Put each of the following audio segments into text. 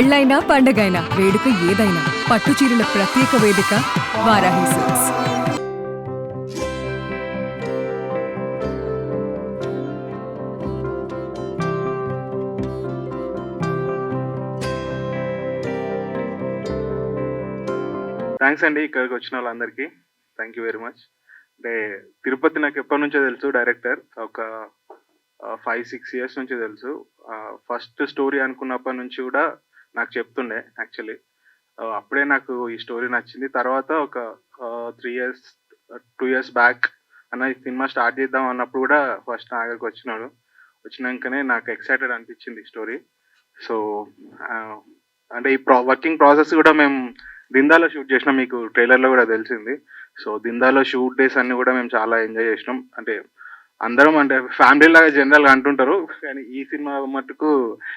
పెళ్ళైనా పండగైనా వేడుక ఏదైనా పట్టు చీరల ప్రత్యేక వేదిక వారాహి సిల్క్స్. థ్యాంక్స్ అండి ఇక్కడికి వచ్చిన వాళ్ళందరికీ. Thank you very much. అంటే తిరుపతి నాకు ఎప్పటి నుంచో తెలుసు, డైరెక్టర్ ఒక 5-6 ఇయర్స్ నుంచి తెలుసు. ఫస్ట్ స్టోరీ అనుకున్నప్పటి నుంచి కూడా నాకు చెప్తుండే యాక్చువల్లీ. అప్పుడే నాకు ఈ స్టోరీ నచ్చింది. తర్వాత ఒక 2 ఇయర్స్ బ్యాక్ అన్న ఈ సినిమా స్టార్ట్ చేద్దాం అన్నప్పుడు కూడా ఫస్ట్ నా దగ్గరికి వచ్చినాడు. వచ్చినాకనే నాకు ఎక్సైటెడ్ అనిపించింది స్టోరీ. సో అంటే ఈ వర్కింగ్ ప్రాసెస్ కూడా మేము దిందాలో షూట్ చేసినాం, మీకు ట్రైలర్లో కూడా తెలిసింది. సో దిందాలో షూట్ డేస్ అన్ని కూడా మేము చాలా ఎంజాయ్ చేసినాం. అంటే అందరం అంటే ఫ్యామిలీ లాగా జనరల్గా అంటుంటారు, కానీ ఈ సినిమా మటుకు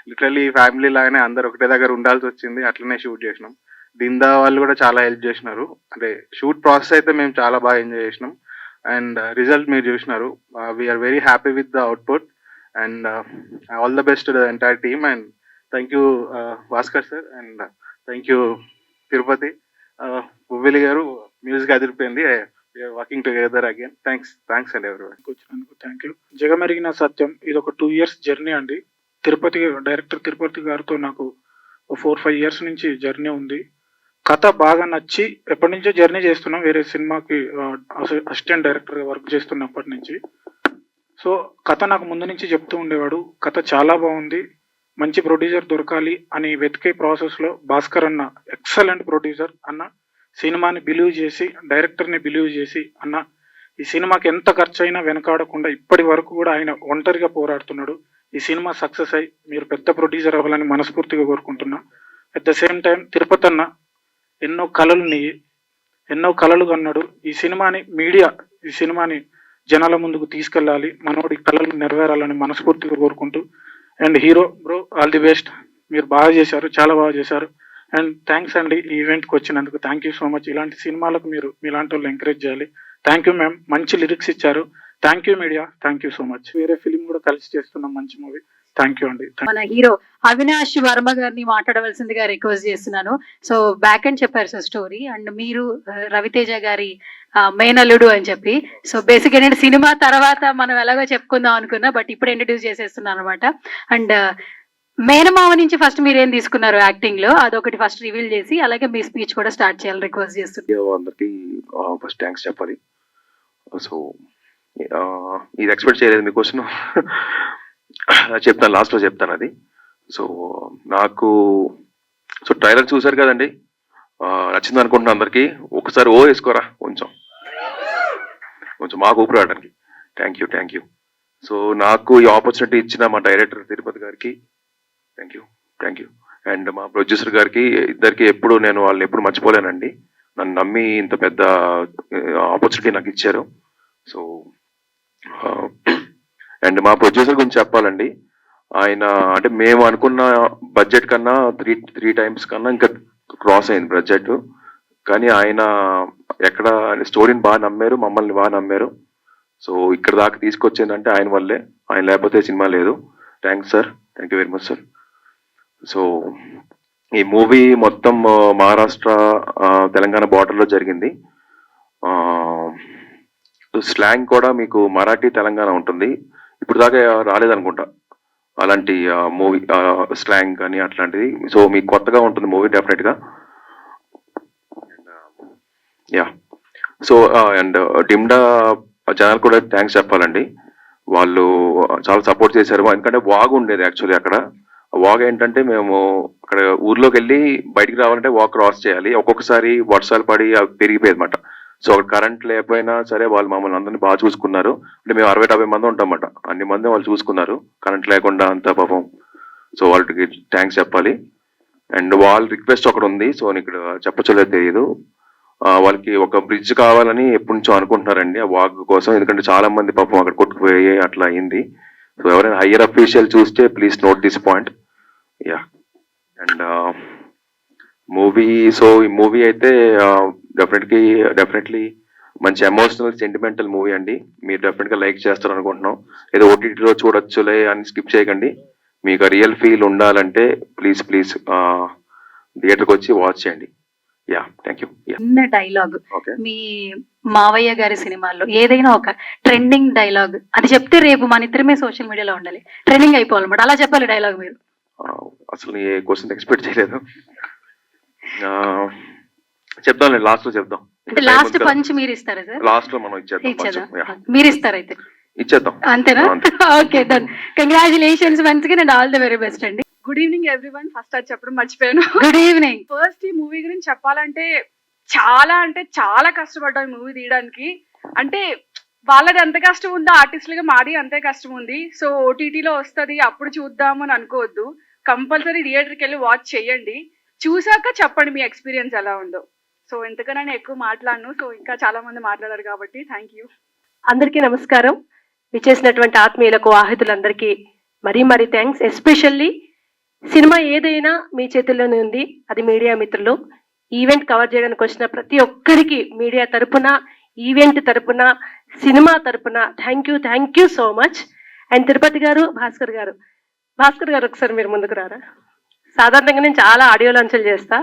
లిటరల్లీ ఫ్యామిలీ లాగానే అందరు ఒకటే దగ్గర ఉండాల్సి వచ్చింది. అట్లనే షూట్ చేసినాం. దిందా వాళ్ళు కూడా చాలా హెల్ప్ చేసినారు. అంటే షూట్ ప్రాసెస్ అయితే మేము చాలా బాగా ఎంజాయ్ చేసినాం. అండ్ రిజల్ట్ మీరు చూసినారు. We are very happy with the output and all the best the entire team. And thank you Bhaskar sir and thank you Tirupati. బువ్విలి గారు మ్యూజిక్ అదిరిపోయింది. Working together again. థ్యాంక్స్ అండి ఎవరివన్. వచ్చినందుకు థ్యాంక్ యూ. జగమెరిగిన సత్యం ఇది ఒక 2 ఇయర్స్ జర్నీ అండి. డైరెక్టర్ తిరుపతి గారితో నాకు 4-5 ఇయర్స్ నుంచి జర్నీ ఉంది. కథ బాగా నచ్చి ఎప్పటి నుంచో జర్నీ చేస్తున్నాం. వేరే సినిమాకి అసిస్టెంట్ డైరెక్టర్ వర్క్ చేస్తున్నప్పటి నుంచి. సో కథ నాకు ముందు నుంచి చెప్తూ ఉండేవాడు, కథ చాలా బాగుంది, మంచి ప్రొడ్యూసర్ దొరకాలి అని వెతికే ప్రాసెస్లో భాస్కర్ అన్న ఎక్సలెంట్ ప్రొడ్యూసర్ అన్న, సినిమాని బిలీవ్ చేసి డైరెక్టర్ని బిలీవ్ చేసి అన్న ఈ సినిమాకి ఎంత ఖర్చు అయినా వెనకాడకుండా ఇప్పటి వరకు కూడా ఆయన ఒంటరిగా పోరాడుతున్నాడు. ఈ సినిమా సక్సెస్ అయ్యి మీరు పెద్ద ప్రొడ్యూసర్ అవ్వాలని మనస్ఫూర్తిగా కోరుకుంటున్నా. At the same time Tirupati అన్న ఎన్నో కళలు కన్నాడు. ఈ సినిమాని జనాల ముందుకు తీసుకెళ్ళాలి, మనోడి కళలు నెరవేరాలని మనస్ఫూర్తిగా కోరుకుంటూ. And hero bro all the best. మీరు బాగా చేశారు, చాలా బాగా చేశారు. అండ్ థ్యాంక్స్ అండి ఈ ఈవెంట్కి వచ్చినందుకు. Thank you so much. ఇలాంటి సినిమాలకు మీరు మీలాంటి వాళ్ళు ఎంకరేజ్ చేయాలి. థ్యాంక్ యూ మ్యామ్, మంచి లిరిక్స్ ఇచ్చారు. Thank you media, thank you so much. వేరే ఫిలిం కూడా కలిసి చేస్తున్నాం, మంచి మూవీ. థ్యాంక్ యూ అండి. మన హీరో అవినాష్ వర్మ గారిని మాట్లాడవలసిందిగా రిక్వెస్ట్ చేస్తున్నాను. సో బ్యాక్ అండ్ చెప్పారు సార్ స్టోరీ, అండ్ మీరు రవితేజ గారి మేనల్లుడు అని చెప్పి. సో బేసిక్ ఏంటంటే సినిమా తర్వాత మనం ఎలాగో చెప్పుకుందాం అనుకున్నా, బట్ ఇప్పుడు ఇంట్రడ్యూస్ చేసేస్తున్నాను అనమాట. అండ్ మేనమావ నుంచి ఫస్ట్ మీరు ఏం తీసుకున్నారు యాక్టింగ్ లో, అదొకటి ఫస్ట్ రివీల్ చేసి అలాగే మీ స్పీచ్ కూడా స్టార్ట్ చేయాలని రిక్వెస్ట్ చేస్తున్నాను. అందరికి ఫస్ట్ థ్యాంక్స్ చెప్పాలి. సో ఇది ఎక్స్పెక్ట్ చేయలేదు మీ క్వశ్చన్. చెప్తాను, లాస్ట్లో చెప్తాను అది. సో నాకు ట్రైలర్ చూసారు కదండి, నచ్చింది అనుకుంటున్నాను అందరికి. ఒకసారి వేసుకోరా కొంచెం మాకు ఊపిరి రావడానికి. Thank you. సో నాకు ఈ ఆపర్చునిటీ ఇచ్చిన మా డైరెక్టర్ తిరుపతి గారికి థ్యాంక్ యూ. అండ్ మా ప్రొడ్యూసర్ గారికి, ఇద్దరికి వాళ్ళని ఎప్పుడు మర్చిపోలేనండి. నన్ను నమ్మి ఇంత పెద్ద ఆపర్చునిటీ నాకు ఇచ్చారు. సో అండ్ మా ప్రొడ్యూసర్ గురించి చెప్పాలండి, ఆయన అంటే మేము అనుకున్న బడ్జెట్ కన్నా త్రీ టైమ్స్ కన్నా ఇంకా క్రాస్ అయింది బడ్జెట్. కానీ ఆయన ఎక్కడ స్టోరీని బాగా నమ్మారు, మమ్మల్ని బాగా నమ్మారు. సో ఇక్కడ దాకా తీసుకొచ్చిందంటే ఆయన వల్లే, ఆయన లేకపోతే సినిమా లేదు. Thanks sir, thank you very much sir. So ఈ మూవీ మొత్తం మహారాష్ట్ర తెలంగాణ బార్డర్లో జరిగింది. స్లాంగ్ కూడా మీకు మరాఠీ తెలంగాణ ఉంటుంది. ఇప్పుడు దాకా రాలేదనుకుంటా అలాంటి మూవీ స్లాంగ్ కానీ అట్లాంటిది. సో మీకు కొత్తగా ఉంటుంది మూవీ డెఫినెట్గా. యా. సో అండ్ డిమ్డా జనాలు కూడా థ్యాంక్స్ చెప్పాలండి. వాళ్ళు చాలా సపోర్ట్ చేశారు. ఎందుకంటే వాగ్ ఉండేది యాక్చువల్లీ అక్కడ. వాగ్ ఏంటంటే మేము అక్కడ ఊర్లోకి వెళ్ళి బయటికి రావాలంటే వాక్ క్రాస్ చేయాలి. ఒక్కొక్కసారి వర్షాలు పడి అవి పెరిగిపోయేది అనమాట. సో అక్కడ కరెంట్ లేకపోయినా సరే వాళ్ళు మమ్మల్ని అందరినీ బాగా చూసుకున్నారు. అంటే మేము 60-70 మంది ఉంటామన్నమాట, అన్ని మంది వాళ్ళు చూసుకున్నారు కరెంట్ లేకుండా అంతా పాపం. సో వాళ్ళకి థ్యాంక్స్ చెప్పాలి. అండ్ వాళ్ళ రిక్వెస్ట్ ఒకటి ఉంది, సో నేను ఇక్కడ చెప్పచ్చలేదు తెలియదు. వాళ్ళకి ఒక బ్రిడ్జ్ కావాలని ఎప్పటి నుంచో అనుకుంటున్నారండి ఆ వాగ్ కోసం. ఎందుకంటే చాలా మంది పాపం అక్కడ కొట్టుకుపోయి అట్లా అయింది. సో ఎవరైనా హయ్యర్ అఫీషియల్ చూస్తే please note this point. Yeah. And movie, so ఈ మూవీ అయితే డెఫినెట్లీ మంచి ఎమోషనల్ సెంటిమెంటల్ మూవీ అండి. మీరు డెఫినెట్గా లైక్ చేస్తారు అనుకుంటున్నాం. ఏదో ఓటీటీలో చూడొచ్చులే అని స్కిప్ చేయకండి. మీకు రియల్ ఫీల్ ఉండాలంటే ప్లీజ్ థియేటర్కి వచ్చి వాచ్ చేయండి. Yeah, thank you. చిన్న డైలాగ్ ఓకే. మీ మావయ్య గారి సినిమాల్లో ఏదైనా ఒక ట్రెండింగ్ డైలాగ్ అది చెప్తే రేపు మన ఇద్దరమే సోషల్ మీడియాలో ఉండాలి, ట్రెండింగ్ అయిపోవాలన్నమాట. అలా చెప్పాలి డైలాగ్ మీరు. అసలు ఏ క్వశ్చన్ ఎక్స్పెక్ట్ చేయలేదు. చెప్దాం, లాస్ట్ లో చెప్దాం. అంటే లాస్ట్ పంచ్ మీరు ఇస్తారా సార్? లాస్ట్ లో మనం ఇచ్చేదా? ఇచ్చేద్దాం. మీరు ఇస్తారు అయితే ఇచ్చేద్దాం, అంతేనా? Okay, done. Congratulations once again and all the very best అండి. Good evening everyone. ఫస్ట్ అది చెప్పడం మర్చిపోయాను. Good evening. ఫస్ట్ ఈ మూవీ గురించి చెప్పాలంటే చాలా కష్టపడ్డాం ఈ మూవీ తీయడానికి. అంటే వాళ్ళది ఎంత కష్టం ఉందో ఆర్టిస్టులుగా మాది అంతే కష్టం ఉంది. సో ఓటీటీలో వస్తుంది అప్పుడు చూద్దాము అని అనుకోవద్దు. కంపల్సరీ థియేటర్కి వెళ్ళి వాచ్ చేయండి. చూసాక చెప్పండి మీ ఎక్స్పీరియన్స్ ఎలా ఉందో. సో ఎంతకన్నా నేను ఎక్కువ మాట్లాడను. సో ఇంకా చాలా మంది మాట్లాడారు కాబట్టి థ్యాంక్ యూ. అందరికీ నమస్కారం. విచ్చేసినటువంటి ఆత్మీయులకు ఆహితులందరికీ మరీ థ్యాంక్స్. ఎస్పెషల్లీ సినిమా ఏదైనా మీ చేతుల్లోనే ఉంది, అది మీడియా మిత్రులు. ఈవెంట్ కవర్ చేయడానికి వచ్చిన ప్రతి ఒక్కరికి మీడియా తరపున, ఈవెంట్ తరపున, సినిమా తరపున thank you so much. And Tirupati గారు, భాస్కర్ గారు ఒకసారి మీరు ముందుకు రారా? సాధారణంగా నేను చాలా ఆడియో లాంచ్లు చేస్తా.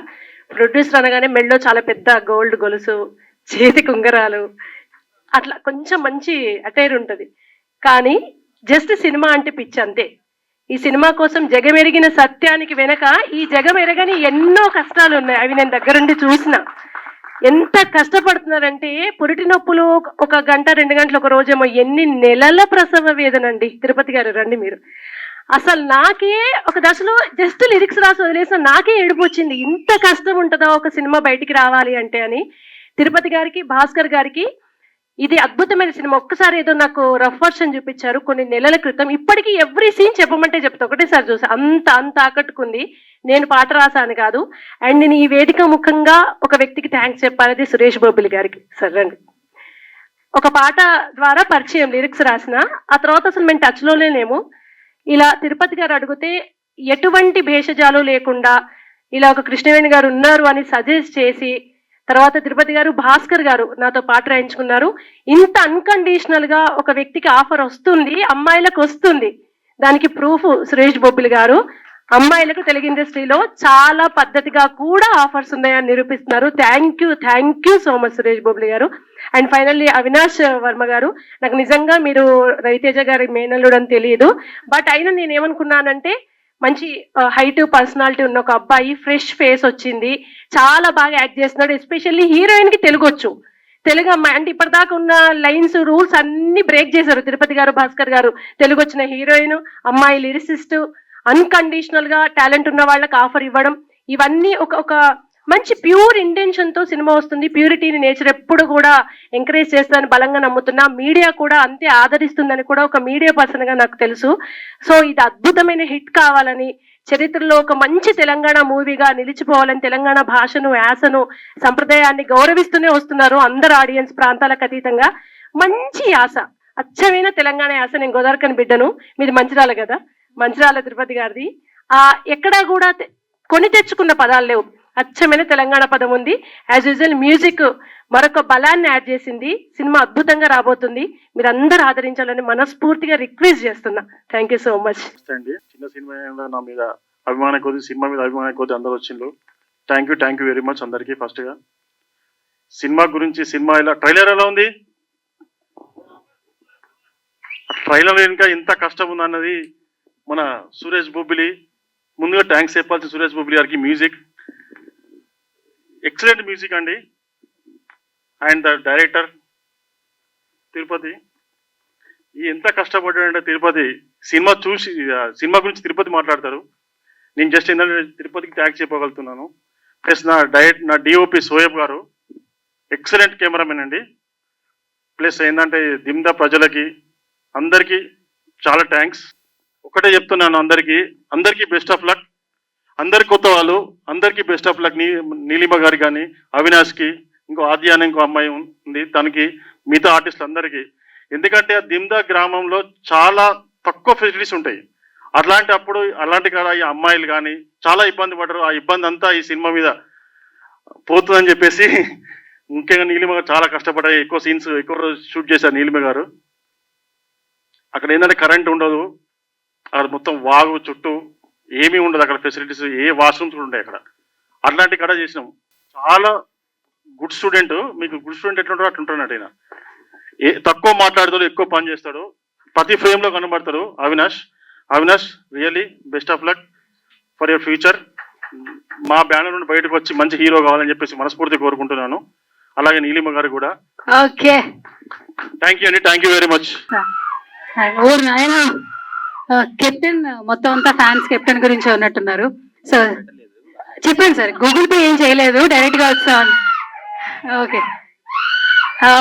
ప్రొడ్యూసర్ అనగానే మెళ్ళో చాలా పెద్ద గోల్డ్ గొలుసు, చేతికి ఉంగరాలు, అట్లా కొంచెం మంచి అటైర్ ఉంటుంది. కానీ జస్ట్ సినిమా అంటే పిచ్చి అంతే. ఈ సినిమా కోసం జగమెరిగిన సత్యానికి వెనక ఈ జగమెరగని ఎన్నో కష్టాలు ఉన్నాయి. అవి నేను దగ్గరుండి చూసిన. ఎంత కష్టపడుతున్నారంటే పురిటి నొప్పులు 1 గంట 2 గంటలు ఒక రోజేమో, ఎన్ని నెలల ప్రసవ వేదనండి. తిరుపతి గారు రండి మీరు. అసలు నాకే ఒక దశలో జస్ట్ లిరిక్స్ రాసి వదిలేసిన నాకే ఏడుపు వచ్చింది. ఇంత కష్టం ఉంటుందా ఒక సినిమా బయటికి రావాలి అంటే అని. తిరుపతి గారికి, భాస్కర్ గారికి ఇది అద్భుతమైన సినిమా. ఒక్కసారి ఏదో నాకు రఫ్ వర్షన్ చూపించారు కొన్ని నెలల క్రితం. ఇప్పటికీ ఎవ్రీ సీన్ చెప్పమంటే చెప్తా, ఒకటేసారి చూసా. అంత ఆకట్టుకుంది. నేను పాట రాసాను కాదు. అండ్ నేను ఈ వేదిక ముఖంగా ఒక వ్యక్తికి థ్యాంక్స్ చెప్పాలి, సురేష్ బొబ్బిలి గారికి. సరే అండి, ఒక పాట ద్వారా పరిచయం, లిరిక్స్ రాసిన. ఆ తర్వాత అసలు మేము టచ్లోనే లేము. ఇలా తిరుపతి గారు అడిగితే ఎటువంటి భేషజాలు లేకుండా ఇలా ఒక కృష్ణవేణి గారు ఉన్నారు అని సజెస్ట్ చేసి, తర్వాత తిరుపతి గారు, భాస్కర్ గారు నాతో పాట రాయించుకున్నారు. ఇంత అన్కండిషనల్ గా ఒక వ్యక్తికి ఆఫర్ వస్తుంది, అమ్మాయిలకు వస్తుంది, దానికి ప్రూఫ్ సురేష్ బొబ్బిలి గారు. అమ్మాయిలకు తెలుగు ఇండస్ట్రీలో చాలా పద్ధతిగా కూడా ఆఫర్స్ ఉన్నాయని నిరూపిస్తున్నారు. Thank you so much Suresh Bobbili గారు. అండ్ ఫైనల్లీ అవినాష్ వర్మ గారు, నాకు నిజంగా మీరు రవితేజ గారి మేనల్లుడు అని తెలియదు, బట్ అయినా నేను ఏమనుకున్నానంటే మంచి హైట్ పర్సనాలిటీ ఉన్న ఒక అబ్బాయి, ఫ్రెష్ ఫేస్ వచ్చింది, చాలా బాగా యాక్ట్ చేస్తున్నాడు. ఎస్పెషల్లీ హీరోయిన్ కి తెలుగు వచ్చు, తెలుగు అమ్మాయి. అంటే ఇప్పటిదాకా ఉన్న లైన్స్ రూల్స్ అన్ని బ్రేక్ చేశారు తిరుపతి గారు, భాస్కర్ గారు. తెలుగు వచ్చిన హీరోయిన్, అమ్మాయి లిరిసిస్ట్, అన్కండిషనల్ గా టాలెంట్ ఉన్న వాళ్ళకి ఆఫర్ ఇవ్వడం, ఇవన్నీ ఒక మంచి ప్యూర్ ఇంటెన్షన్ తో సినిమా వస్తుంది. ప్యూరిటీని నేచర్ ఎప్పుడు కూడా ఎంకరేజ్ చేస్తుందని బలంగా నమ్ముతున్నా. మీడియా కూడా అంతే ఆదరిస్తుందని కూడా ఒక మీడియా పర్సన్ గా నాకు తెలుసు. సో ఇది అద్భుతమైన హిట్ కావాలని, చరిత్రలో ఒక మంచి తెలంగాణ మూవీగా నిలిచిపోవాలని, తెలంగాణ భాషను, యాసను, సంప్రదాయాన్ని గౌరవిస్తూనే వస్తున్నారు అందరు ఆడియన్స్, ప్రాంతాలకు అతీతంగా. మంచి యాస, అచ్చమైన తెలంగాణ యాస. నేను గోదావరికని బిడ్డను, మీది మంచిరాల కదా, మంచిరాల తిరుపతి గారిది. ఎక్కడా కూడా కొని తెచ్చుకున్న పదాలు లేవు, అచ్చమైన తెలంగాణ పదం ఉంది. యాజ్ యూజువల్ మ్యూజిక్ మరొక బలాన్ని యాడ్ చేసింది. సినిమా అద్భుతంగా రాబోతుంది, మీరు అందరూ ఆదరించాలని మనస్ఫూర్తిగా రిక్వెస్ట్ చేస్తున్నా. థ్యాంక్ యూ సో మచ్ అండి. చిన్న సినిమా నా మీద అభిమానం కొద్ది, సినిమా మీద అభిమానం కొద్ది అందరూ వచ్చిండ్రు. థ్యాంక్ యూ వెరీ మచ్ అందరికీ. ఫస్ట్ గా సినిమా గురించి, సినిమా ఇలా ట్రైలర్ ఎలా ఉంది, ట్రైలర్ ఇంకా ఎంత కష్టం ఉంది అన్నది మన సురేష్ బొబ్బిలి. ముందుగా థ్యాంక్స్ చెప్పాల్సి సురేష్ బొబ్బిలి గారికి. మ్యూజిక్ ఎక్సలెంట్ మ్యూజిక్ అండి. అండ్ ద డైరెక్టర్ తిరుపతి ఎంత కష్టపడ్డాడంటే, తిరుపతి సినిమా చూసి, సినిమా గురించి తిరుపతి మాట్లాడతారు. నేను జస్ట్ ఏంటంటే తిరుపతికి థ్యాంక్స్ చెప్పగలుగుతున్నాను. ప్లస్ నా డిఓపి సోయబ్ గారు ఎక్సలెంట్ కెమెరామెన్ అండి. ప్లస్ ఏంటంటే దిమ్దా ప్రజలకి అందరికీ చాలా థ్యాంక్స్. ఒకటే చెప్తున్నాను, అందరికీ బెస్ట్ ఆఫ్ లక్. అందరి కొత్త వాళ్ళు అందరికీ బెస్ట్ ఆఫ్ లక్. నీలిమ గారి కానీ, అవినాష్కి, ఇంకో ఆద్య అనే ఇంకో అమ్మాయి ఉంది, తనకి, మిగతా ఆర్టిస్టులు అందరికీ. ఎందుకంటే దిమ్దా గ్రామంలో చాలా తక్కువ ఫెసిలిటీస్ ఉంటాయి. అలాంటి కాడ ఈ అమ్మాయిలు కానీ చాలా ఇబ్బంది పడ్డారు. ఆ ఇబ్బంది అంతా ఈ సినిమా మీద పోతుందని చెప్పేసి ముఖ్యంగా నీలిమ గారు చాలా కష్టపడ్డాయి. ఎక్కువ సీన్స్ ఎక్కువ షూట్ చేశారు నీలిమ గారు. అక్కడ ఏంటంటే కరెంట్ ఉండదు, అక్కడ మొత్తం వాగు చుట్టూ ఏమీ ఉండదు, అక్కడ ఫెసిలిటీస్ ఏ వాష్రూమ్స్ కూడా ఉంటాయి అక్కడ. అట్లాంటి కథ చేసినాం. చాలా గుడ్ స్టూడెంట్. మీకు గుడ్ స్టూడెంట్ ఎట్లుంటారో అట్లుంటున్నాడు ఆయన. తక్కువ మాట్లాడతాడు, ఎక్కువ పని చేస్తాడు, ప్రతి ఫ్రేమ్లో కనబడతాడు. Avinash really best of luck for your future. మా బ్యానర్ నుండి బయటకు వచ్చి మంచి హీరో కావాలని చెప్పేసి మనస్ఫూర్తి కోరుకుంటున్నాను. అలాగే నీలిమ గారు కూడా ఓకే, థ్యాంక్ యూ అండి, థ్యాంక్ యూ వెరీ మచ్. ఓ నాయన, కెప్టెన్ మొత్తం అంతా ఫ్యాన్స్ కెప్టెన్ గురించి ఉన్నట్టున్నారు. సో చెప్పండి సార్, గూగుల్ పే ఏం చేయలేదు, డైరెక్ట్ గా వచ్చాను. Okay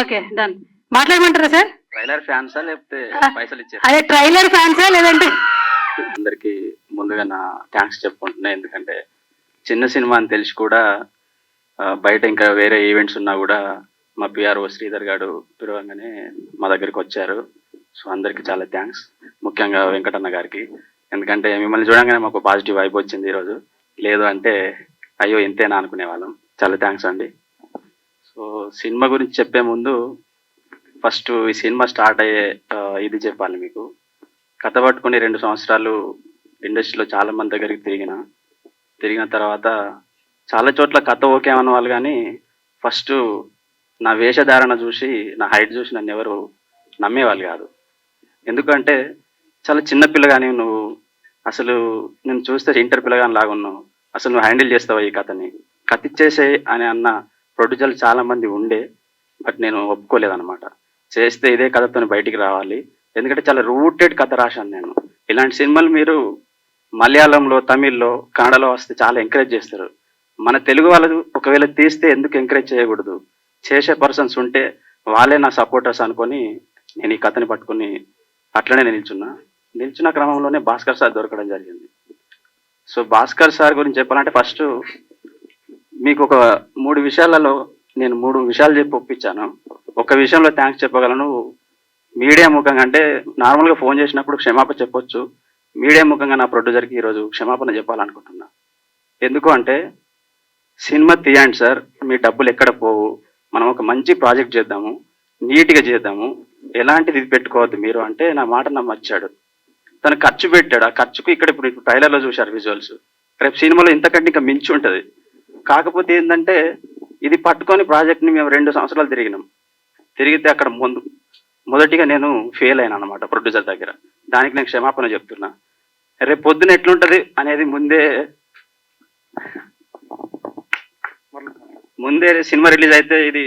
okay, done. మాట్లాడమంటారా సార్? ట్రైలర్ ఫ్యాన్సా లేకపోతే పైసలు ఇచ్చారు? అదే ట్రైలర్ ఫ్యాన్సా లేదంటే? అందరికి ముందుగా నా థ్యాంక్స్ చెప్పుకుంటున్నా. ఎందుకంటే చిన్న సినిమా అని తెలిసి కూడా బయట ఇంకా వేరే ఈవెంట్స్ ఉన్నా కూడా మా పిఆర్ఓ శ్రీధర్ గారు పిలవంగానే మా దగ్గరికి వచ్చారు. సో అందరికి చాలా థ్యాంక్స్, ముఖ్యంగా వెంకటన్న గారికి. ఎందుకంటే మిమ్మల్ని చూడంగానే మాకు పాజిటివ్ వైబ్ వచ్చింది ఈరోజు. లేదు అంటే అయ్యో ఇంతేనా అనుకునే వాళ్ళం. చాలా థ్యాంక్స్ అండి. సో సినిమా గురించి చెప్పే ముందు ఫస్ట్ ఈ సినిమా స్టార్ట్ అయ్యే ఇది చెప్పాలి మీకు. కథ పట్టుకుని 2 సంవత్సరాలు ఇండస్ట్రీలో చాలా మంది దగ్గరికి తిరిగిన తర్వాత చాలా చోట్ల కథ ఓకే అన్న వాళ్ళు, కానీ ఫస్ట్ నా వేషధారణ చూసి, నా హైట్ చూసి నన్ను ఎవరు నమ్మేవాళ్ళు కాదు. ఎందుకంటే చాలా చిన్న పిల్లగాని నువ్వు, అసలు నేను చూస్తే ఇంటర్ పిల్లగాని లాగా ఉన్నావు, అసలు నువ్వు హ్యాండిల్ చేస్తావా ఈ కథని, కథ ఇచ్చేసే అని అన్న ప్రొడ్యూసర్లు చాలా మంది ఉండే. బట్ నేను ఒప్పుకోలేదన్నమాట. చేస్తే ఇదే కథతో బయటికి రావాలి, ఎందుకంటే చాలా రూటెడ్ కథ రాశాను నేను. ఇలాంటి సినిమాలు మీరు మలయాళంలో, తమిళ్లో, కన్నడలో వస్తే చాలా ఎంకరేజ్ చేస్తారు. మన తెలుగు వాళ్ళు ఒకవేళ తీస్తే ఎందుకు ఎంకరేజ్ చేయకూడదు? చేసే పర్సన్స్ ఉంటే వాళ్ళే నా సపోర్టర్స్ అనుకొని నేను ఈ కథని పట్టుకుని అట్లనే నిల్చున్న క్రమంలోనే భాస్కర్ సార్ దొరకడం జరిగింది. సో భాస్కర్ సార్ గురించి చెప్పాలంటే ఫస్ట్ మీకు ఒక 3 విషయాలలో నేను 3 విషయాలు చెప్పి ఒప్పించాను. ఒక విషయంలో థ్యాంక్స్ చెప్పగలను. మీడియా ముఖంగా, అంటే నార్మల్గా ఫోన్ చేసినప్పుడు క్షమాపణ చెప్పొచ్చు, మీడియా ముఖంగా నా ప్రొడ్యూసర్కి ఈరోజు క్షమాపణ చెప్పాలనుకుంటున్నా. ఎందుకు అంటే, సినిమా తీయండి సార్, మీ డబ్బులు ఎక్కడ పోవు, మనం ఒక మంచి ప్రాజెక్ట్ చేద్దాము, నీట్గా చేద్దాము, ఎలాంటిది ఇది పెట్టుకోవద్దు మీరు అంటే నా మాట నమ్మచ్చాడు. తను ఖర్చు పెట్టాడు. ఆ ఖర్చుకు ఇప్పుడు ట్రైలర్లో చూశారు విజువల్స్, రేపు సినిమాలో ఇంతకంటే ఇంకా మించి ఉంటుంది. కాకపోతే ఏంటంటే ఇది పట్టుకొని ప్రాజెక్ట్ని మేము 2 సంవత్సరాలు తిరిగితే అక్కడ మొదటిగా నేను ఫెయిల్ అయినా అనమాట ప్రొడ్యూసర్ దగ్గర. దానికి నేను క్షమాపణ చెప్తున్నా. రేపు పొద్దున ఎట్లుంటది అనేది ముందే సినిమా రిలీజ్ అయితే ఇది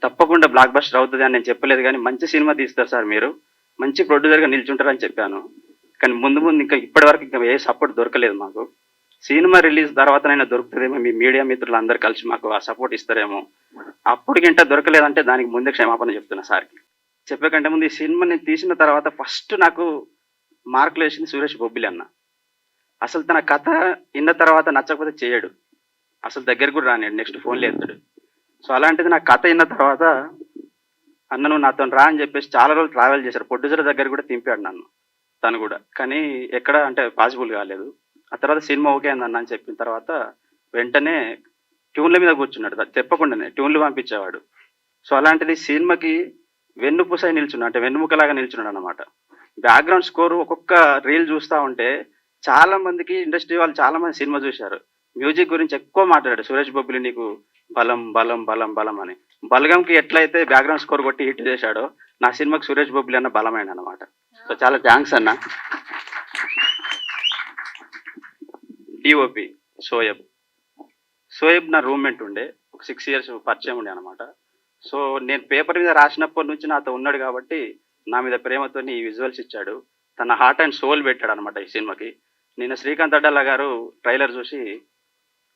తప్పకుండా బ్లాక్ బస్టర్ అవుతుంది అని నేను చెప్పలేదు, కానీ మంచి సినిమా తీస్తారు సార్, మీరు మంచి ప్రొడ్యూసర్గా నిల్చుంటారని చెప్పాను. కానీ ముందు ఇంకా ఇప్పటి వరకు ఇంకా ఏ సపోర్ట్ దొరకలేదు మాకు. సినిమా రిలీజ్ తర్వాతనైనా దొరుకుతుందేమో, మీ మీడియా మిత్రులు అందరు కలిసి మాకు ఆ సపోర్ట్ ఇస్తారేమో. అప్పటికింట దొరకలేదంటే దానికి ముందే క్షమాపణ చెప్తున్నా సార్కి. చెప్పే కంటే ముందు ఈ సినిమాని తీసిన తర్వాత ఫస్ట్ నాకు మార్కులు వేసింది సురేష్ బొబ్బిలి అన్న. అసలు తన కథ విన్న తర్వాత నచ్చకపోతే చేయడు, అసలు దగ్గర కూడా రానిడు, నెక్స్ట్ ఫోన్లో ఎత్తాడు. సో అలాంటిది నా కథ విన్న తర్వాత అన్న నువ్వు నాతో రా అని చెప్పేసి చాలా రోజులు ట్రావెల్ చేశారు. ప్రొడ్యూసర్ దగ్గర కూడా తింపాడు నన్ను తను కూడా, కానీ ఎక్కడ అంటే పాసిబుల్ కాలేదు. ఆ తర్వాత సినిమా ఓకే అయిందన్న అని చెప్పిన తర్వాత వెంటనే ట్యూన్ల మీద కూర్చున్నాడు, చెప్పకుండానే ట్యూన్లు పంపించేవాడు. సో అలాంటిది సినిమాకి వెన్నుపూసై నిల్చున్నాడు, అంటే వెన్నుముకలాగా నిల్చున్నాడు అనమాట. బ్యాక్గ్రౌండ్ స్కోర్ ఒక్కొక్క రీల్ చూస్తూ ఉంటే చాలా మందికి, ఇండస్ట్రీ వాళ్ళు చాలా మంది సినిమా చూశారు, మ్యూజిక్ గురించి ఎక్కువ మాట్లాడాడు. సురేష్ బొబ్బిలి నీకు బలం బలం బలం బలం అని. బలగంకి ఎట్లయితే బ్యాక్గ్రౌండ్ స్కోర్ కొట్టి హిట్ చేశాడో, నా సినిమాకి సురేష్ బొబ్బిలి అన్న బలమైన అనమాట. సో చాలా థ్యాంక్స్ అన్న. డిఓపి సోయబ్ నా రూమ్మేట్ ఉండే, ఒక 6 years పరిచయం ఉండే అనమాట. సో నేను పేపర్ మీద రాసినప్పటి నుంచి నాతో ఉన్నాడు కాబట్టి నా మీద ప్రేమతో ఈ విజువల్స్ ఇచ్చాడు. తన హార్ట్ అండ్ సోల్ పెట్టాడు అనమాట ఈ సినిమాకి. నిన్న శ్రీకాంత్ అడ్డాల గారు ట్రైలర్ చూసి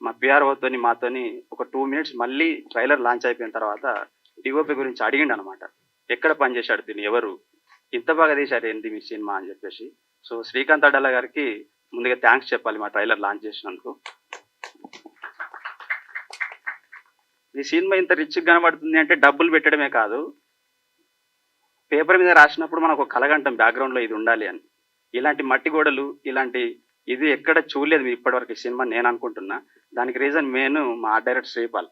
మా పిఆర్ఓతోని మాతోని ఒక 2 minutes మళ్ళీ ట్రైలర్ లాంచ్ అయిపోయిన తర్వాత డిఓపి గురించి అడిగిండు అనమాట. ఎక్కడ పనిచేశాడు దీన్ని, ఎవరు ఇంత బాగా తీశారు ఏంటి మీ సినిమా అని చెప్పేసి. సో శ్రీకాంత్ అడ్డాల గారికి ముందుగా థ్యాంక్స్ చెప్పాలి మా ట్రైలర్ లాంచ్ చేసినందుకు. ఈ సినిమా ఇంత రిచ్గా కనబడుతుంది అంటే డబ్బులు పెట్టడమే కాదు, పేపర్ మీద రాసినప్పుడు మనకు ఒక కలగంటాం బ్యాక్గ్రౌండ్లో ఇది ఉండాలి అని. ఇలాంటి మట్టి గోడలు, ఇలాంటి ఇది ఎక్కడ చూడలేదు మీరు ఇప్పటివరకు ఈ సినిమా నేను అనుకుంటున్నా. దానికి రీజన్ మా ఆర్ట్ డైరెక్టర్ శ్రీపాల్.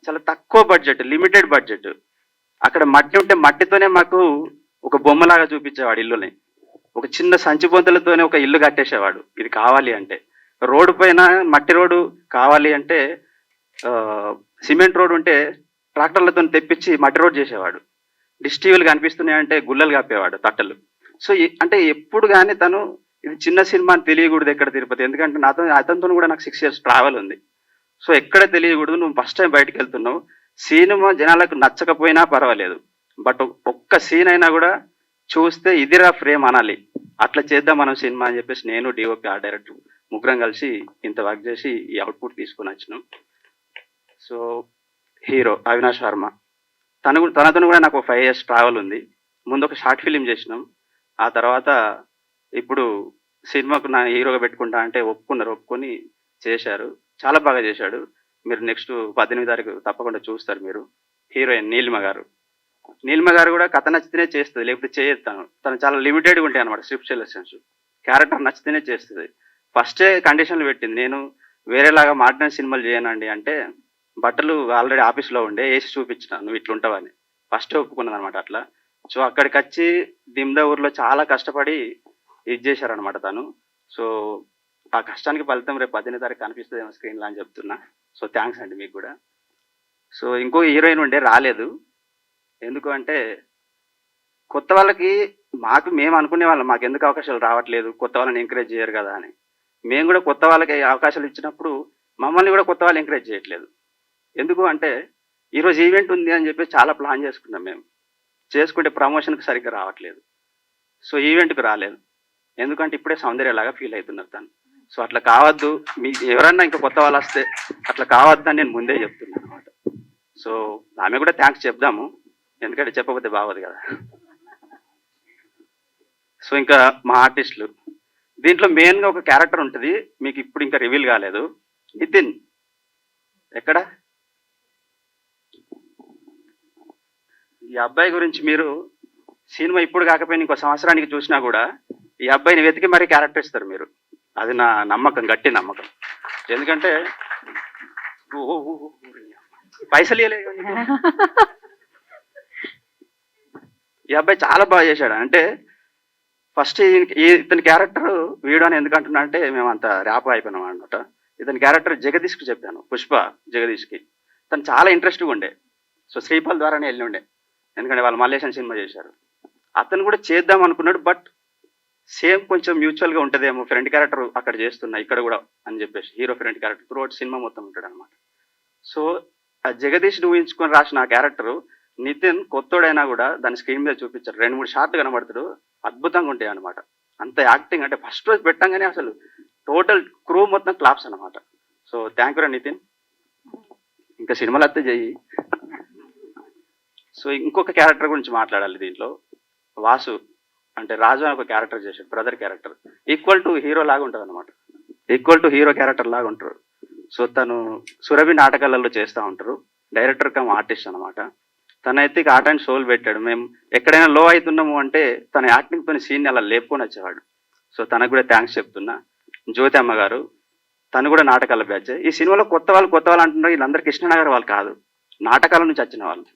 చాలా తక్కువ బడ్జెట్, లిమిటెడ్ బడ్జెట్. అక్కడ మట్టి ఉంటే మట్టితోనే మాకు ఒక బొమ్మలాగా చూపించేవాడు ఇల్లుని. ఒక చిన్న సంచి బొంతలతోనే ఒక ఇల్లు కట్టేసేవాడు ఇది కావాలి అంటే. రోడ్డు పైన మట్టి రోడ్డు కావాలి అంటే సిమెంట్ రోడ్ ఉంటే ట్రాక్టర్లతో తెప్పించి మట్టి రోడ్ చేసేవాడు. డిష్ టీవీలు కనిపిస్తున్నాయంటే గుల్లలు కప్పేవాడు తట్టలు. సో అంటే ఎప్పుడు కానీ తను ఇది చిన్న సినిమా అని తెలియకూడదు ఎక్కడ తిరుపతి, ఎందుకంటే అతనితో కూడా నాకు 6 years ట్రావెల్ ఉంది. సో ఎక్కడ తెలియకూడదు, నువ్వు ఫస్ట్ టైం బయటకు వెళ్తున్నావు, సినిమా జనాలకు నచ్చకపోయినా పర్వాలేదు, బట్ ఒక్క సీన్ అయినా కూడా చూస్తే ఇదిరా ఫ్రేమ్ అనాలి, అట్లా చేద్దాం మనం సినిమా అని చెప్పేసి నేను డిఓపి ఆర్ట్ డైరెక్టర్ ముగ్గురం కలిసి ఇంత వర్క్ చేసి ఈ అవుట్పుట్ తీసుకుని వచ్చినాం. సో హీరో అవినాష్ వర్మ, తనతో కూడా నాకు 5 years ట్రావెల్ ఉంది. ముందు ఒక షార్ట్ ఫిలిం చేసినాం, ఆ తర్వాత ఇప్పుడు సినిమాకు నా హీరోగా పెట్టుకుంటా అంటే ఒప్పుకొని చేశారు. చాలా బాగా చేశాడు. మీరు నెక్స్ట్ 18 తారీఖు తప్పకుండా చూస్తారు మీరు. హీరోయిన్ నీలిమ గారు కూడా కథ నచ్చితేనే చేస్తుంది, లేకపోతే చేయదు. తను చాలా లిమిటెడ్గా ఉంటాయి అనమాట స్క్రిప్ట్ సెలెక్షన్స్. క్యారెక్టర్ నచ్చితేనే చేస్తుంది. ఫస్టే కండిషన్లు పెట్టింది, నేను వేరేలాగా మాట్లాడిన సినిమాలు చేయనండి అంటే, బట్టలు ఆల్రెడీ ఆఫీస్లో ఉండే వేసి చూపించిన నువ్వు ఇట్లుంటావని ఫస్ట్ ఒప్పుకున్నది అనమాట అట్లా. సో అక్కడికి వచ్చి దిమ్దా ఊర్లో చాలా కష్టపడి ఇది చేశారనమాట తను. సో ఆ కష్టానికి ఫలితం రేపు 18 తారీఖు కనిపిస్తుందేమో స్క్రీన్లో అని చెప్తున్నా. సో థ్యాంక్స్ అండి మీకు కూడా. సో ఇంకో హీరోయిన్ ఉండే రాలేదు, ఎందుకు అంటే కొత్త వాళ్ళకి మేము అనుకునే వాళ్ళం మాకు ఎందుకు అవకాశాలు రావట్లేదు, కొత్త వాళ్ళని ఎంకరేజ్ చేయరు కదా అని. మేము కూడా కొత్త వాళ్ళకి అవకాశాలు ఇచ్చినప్పుడు మమ్మల్ని కూడా కొత్త వాళ్ళు ఎంకరేజ్ చేయట్లేదు. ఎందుకు అంటే ఈరోజు ఈవెంట్ ఉంది అని చెప్పి చాలా ప్లాన్ చేసుకున్నాం మేము, చేసుకుంటే ప్రమోషన్కి సరిగ్గా రావట్లేదు. సో ఈవెంట్కి రాలేదు, ఎందుకంటే ఇప్పుడే సౌందర్యలాగా ఫీల్ అవుతున్నారు తను. సో అట్లా కావద్దు, మీకు ఎవరన్నా ఇంకా కొత్త వాళ్ళు వస్తే అట్లా కావద్దని నేను ముందే చెప్తున్నాను అనమాట. సో ఆమె కూడా థ్యాంక్స్ చెప్దాము, ఎందుకంటే చెప్పకపోతే బాగోదు కదా. సో ఇంకా మా ఆర్టిస్టులు, దీంట్లో మెయిన్గా ఒక క్యారెక్టర్ ఉంటుంది, మీకు ఇప్పుడు ఇంకా రివీల్ కాలేదు. నితిన్ ఎక్కడ? ఈ అబ్బాయి గురించి మీరు సినిమా ఇప్పుడు కాకపోయినా ఇంకో సంవత్సరానికి చూసినా కూడా ఈ అబ్బాయిని వెతికి మరీ క్యారెక్టర్ ఇస్తారు మీరు, అది నా నమ్మకం, గట్టి నమ్మకం. ఎందుకంటే పైసలు ఇవ్వలే, ఈ అబ్బాయి చాలా బాగా చేశాడు. అంటే ఫస్ట్ ఇతని క్యారెక్టర్ వీడు అని ఎందుకు అంటున్నా అంటే, మేము అంత ర్యాప్ అయిపోయినాం అనమాట. ఇతని క్యారెక్టర్ జగదీష్కి చెప్పాను, పుష్ప జగదీష్కి. తను చాలా ఇంట్రెస్ట్గా ఉండే. సో శ్రీపాల్ ద్వారానే వెళ్ళి ఉండే, ఎందుకంటే వాళ్ళు మల్లేశన్ సినిమా చేశారు. అతను కూడా చేద్దాం అనుకున్నాడు, బట్ సేమ్ కొంచెం మ్యూచువల్గా ఉంటుందేమో, ఫ్రెండ్ క్యారెక్టర్ అక్కడ చేస్తున్నా ఇక్కడ కూడా అని చెప్పేసి hero friend character throughout cinema మొత్తం ఉంటాడు అనమాట. సో ఆ జగదీష్ ఊహించుకొని రాసిన ఆ క్యారెక్టర్ నితిన్ కొత్తోడైనా కూడా దాని స్క్రీన్ మీద చూపించారు. 2-3 షాట్లు కనబడతాడు, అద్భుతంగా ఉంటాయి అనమాట. అంత యాక్టింగ్ అంటే ఫస్ట్ రోజు పెట్టంగానే అసలు టోటల్ క్రూ మొత్తం క్లాప్స్ అనమాట. సో థ్యాంక్ యూ రా నితిన్, ఇంకా సినిమాలు అత్తే చెయ్యి. సో ఇంకొక క్యారెక్టర్ గురించి మాట్లాడాలి దీంట్లో. వాసు అంటే రాజు అని ఒక క్యారెక్టర్ చేశాడు, brother character. Equal to hero లాగా ఉంటుంది అనమాట, ఈక్వల్ టు హీరో క్యారెక్టర్ లాగా ఉంటారు. సో తను సురభి నాటకాలలో చేస్తూ ఉంటారు, డైరెక్టర్ కమ్ ఆర్టిస్ట్ అనమాట. తనైతే ఆర్ట్ అండ్ సోల్ పెట్టాడు. మేము ఎక్కడైనా లో అవుతున్నాము అంటే తన యాక్టింగ్ పని సీన్ని అలా లేపుకొని వచ్చేవాడు. సో తనకు కూడా థ్యాంక్స్ చెప్తున్నా. జ్యోతి అమ్మ గారు, తను కూడా నాటకాల బ్యాచ్. ఈ సినిమాలో కొత్త వాళ్ళు అంటున్నారు, వీళ్ళందరూ కృష్ణనగర్ వాళ్ళు కాదు, నాటకాల నుంచి వచ్చిన వాళ్ళు.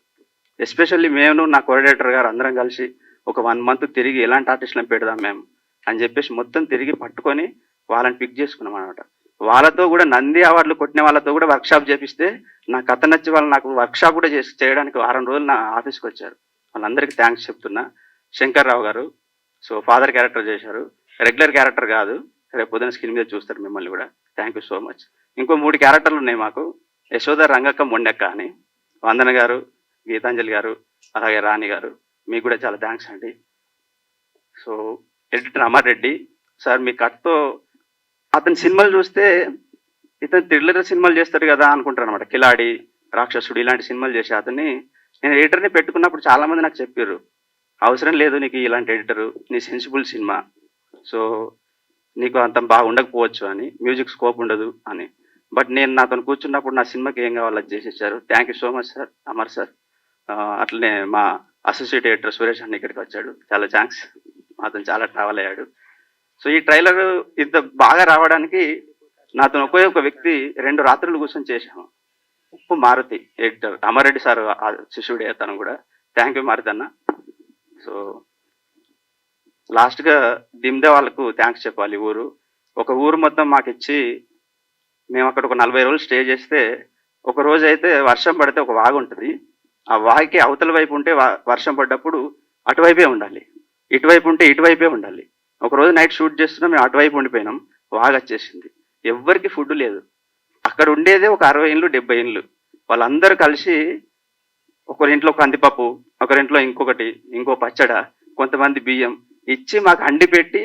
ఎస్పెషల్లీ మేము నా కోఆర్డినేటర్ గారు అందరం కలిసి ఒక 1 month తిరిగి ఎలాంటి ఆర్టిస్టులను పెడదాం మేము అని చెప్పేసి మొత్తం తిరిగి పట్టుకొని వాళ్ళని పిక్ చేసుకున్నాం అనమాట. వాళ్ళతో కూడా నంది అవార్డులు కొట్టిన వాళ్ళతో కూడా వర్క్షాప్ చేపిస్తే నా కథ నచ్చి వాళ్ళు నాకు వర్క్షాప్ కూడా చేయడానికి 1 రోజులు నా ఆఫీస్కి వచ్చారు. వాళ్ళందరికీ థ్యాంక్స్ చెప్తున్నా. శంకర్ రావు గారు, సో ఫాదర్ క్యారెక్టర్ చేశారు, రెగ్యులర్ క్యారెక్టర్ కాదు, రేపు పొద్దున స్క్రీన్ మీద చూస్తారు మిమ్మల్ని కూడా. Thank you so much. ఇంకో 3 క్యారెక్టర్లు ఉన్నాయి మాకు, యశోద, రంగక్క, మొండెక్క అని. వందన గారు, గీతాంజలి గారు, అలాగే రాణి గారు, మీకు కూడా చాలా థ్యాంక్స్ అండి. So editor Amar Reddy sir, మీ కట్తో అతని సినిమాలు చూస్తే ఇతను థ్రిల్లర్ సినిమాలు చేస్తారు కదా అనుకుంటారు అనమాట. కిలాడి, రాక్షసుడు ఇలాంటి సినిమాలు చేసి అతన్ని నేను ఎడిటర్ని పెట్టుకున్నప్పుడు చాలామంది నాకు చెప్పారు, అవసరం లేదు నీకు ఇలాంటి ఎడిటరు, నీ సెన్సిబుల్ సినిమా, సో నీకు అంత బాగా ఉండకపోవచ్చు అని, మ్యూజిక్ స్కోప్ ఉండదు అని. బట్ నేను నాతో కూర్చున్నప్పుడు నా సినిమాకి ఏం కావాలో అది చేసేసారు. Thank you so much sir, Amar sir. అట్లనే మా అసోసియేట్ ఎడిటర్ సురేష్ అన్న ఇక్కడికి వచ్చాడు, చాలా థ్యాంక్స్. అతను చాలా ట్రావెల్ అయ్యాడు. సో ఈ ట్రైలర్ ఇంత బాగా రావడానికి నాతో ఒకే ఒక వ్యక్తి 2 రాత్రులు కూర్చొని చేశాము. ఉప్పు మారుతి ఎడిటర్ అమరెడ్డి సార్ శిష్యుడే తను కూడా. థ్యాంక్ యూ మారుతి అన్న. సో లాస్ట్గా దిమ్దే వాళ్ళకు థ్యాంక్స్ చెప్పాలి. ఊరు ఒక ఊరు మొత్తం మాకు ఇచ్చి మేము అక్కడ ఒక 40 రోజులు స్టే చేస్తే, ఒక రోజు అయితే వర్షం పడితే ఒక వాగు ఉంటుంది. ఆ వాగుకి అవతల వైపు ఉంటే వర్షం పడ్డప్పుడు అటువైపే ఉండాలి, ఇటువైపు ఉంటే ఇటువైపే ఉండాలి. ఒక రోజు నైట్ షూట్ చేస్తున్నాం, మేము అటువైపు ఉండిపోయినాం, వాగు వచ్చేసింది. ఎవ్వరికి ఫుడ్ లేదు. అక్కడ ఉండేదే ఒక 60 ఇండ్లు 70 ఇండ్లు. వాళ్ళందరూ కలిసి ఒకరింట్లో కందిపప్పు, ఒకరింట్లో ఇంకొకటి, ఇంకో పచ్చడ, కొంతమంది బియ్యం ఇచ్చి మాకు అండి పెట్టి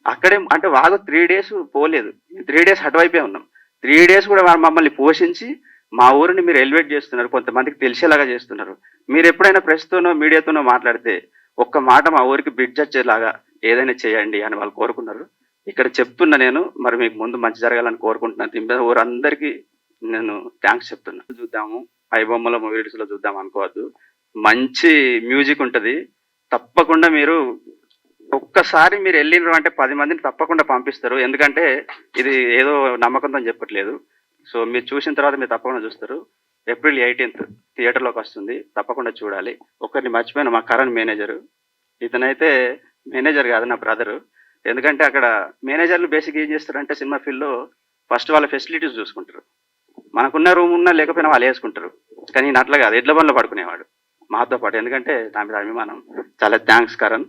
అక్కడే, అంటే వాగు 3 days పోలేదు. 3 days అటువైపే ఉన్నాం. 3 days కూడా మమ్మల్ని పోషించి మా ఊరిని మీరు ఎలివేట్ చేస్తున్నారు, కొంతమందికి తెలిసేలాగా చేస్తున్నారు. మీరు ఎప్పుడైనా ప్రెస్తోనో మీడియాతోనో మాట్లాడితే ఒక్క మాట మా ఊరికి బ్రిడ్జ్ వచ్చేలాగా ఏదైనా చేయండి అని వాళ్ళు కోరుకున్నారు. ఇక్కడ చెప్తున్నా నేను, మరి మీకు ముందు మంచి జరగాలని కోరుకుంటున్నాను. ఊరందరికీ నేను థ్యాంక్స్ చెప్తున్నా. చూద్దాము, ఐబొమ్మలో మూవీస్లో చూద్దాం అనుకోవద్దు. మంచి మ్యూజిక్ ఉంటుంది. తప్పకుండా మీరు ఒక్కసారి మీరు వెళ్ళినారు అంటే 10 మందిని తప్పకుండా పంపిస్తారు. ఎందుకంటే ఇది ఏదో నమ్మకంతో చెప్పట్లేదు. సో మీరు చూసిన తర్వాత మీరు తప్పకుండా చూస్తారు. April 18th థియేటర్లోకి వస్తుంది, తప్పకుండా చూడాలి. ఒకరిని మర్చిపోయిన, మా కరణ్ మేనేజరు. ఇతనైతే మేనేజర్ కాదు, నా బ్రదరు. ఎందుకంటే అక్కడ మేనేజర్లు బేసిక్ ఏం చేస్తారంటే సినిమా ఫీల్డ్లో ఫస్ట్ వాళ్ళ ఫెసిలిటీస్ చూసుకుంటారు. మనకున్న రూమ్ ఉన్నా లేకపోయినా వాళ్ళు వేసుకుంటారు. కానీ ఈయన అట్లా కాదు, ఎడ్ల బండ్లో పడుకునేవాడు మాతో పాటు. ఎందుకంటే నా మీద అభిమానం. చాలా థ్యాంక్స్ కరణ్.